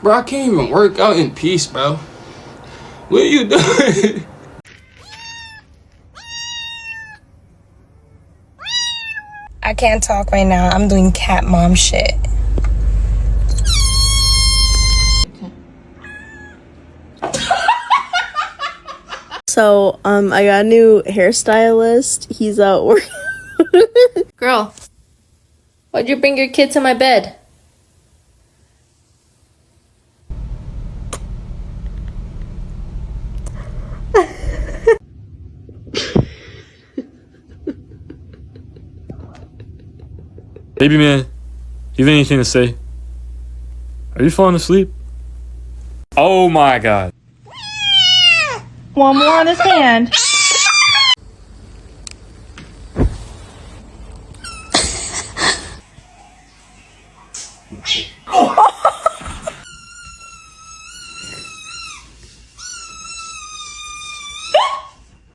Bro, I can't even work out in peace, bro. What are you doing? I can't talk right now. I'm doing cat mom shit. So, I got a new hairstylist. He's out working. Girl, why'd you bring your kid to my bed? Baby man, do you have anything to say? Are you falling asleep? Oh my god. One more on his hand. Oh!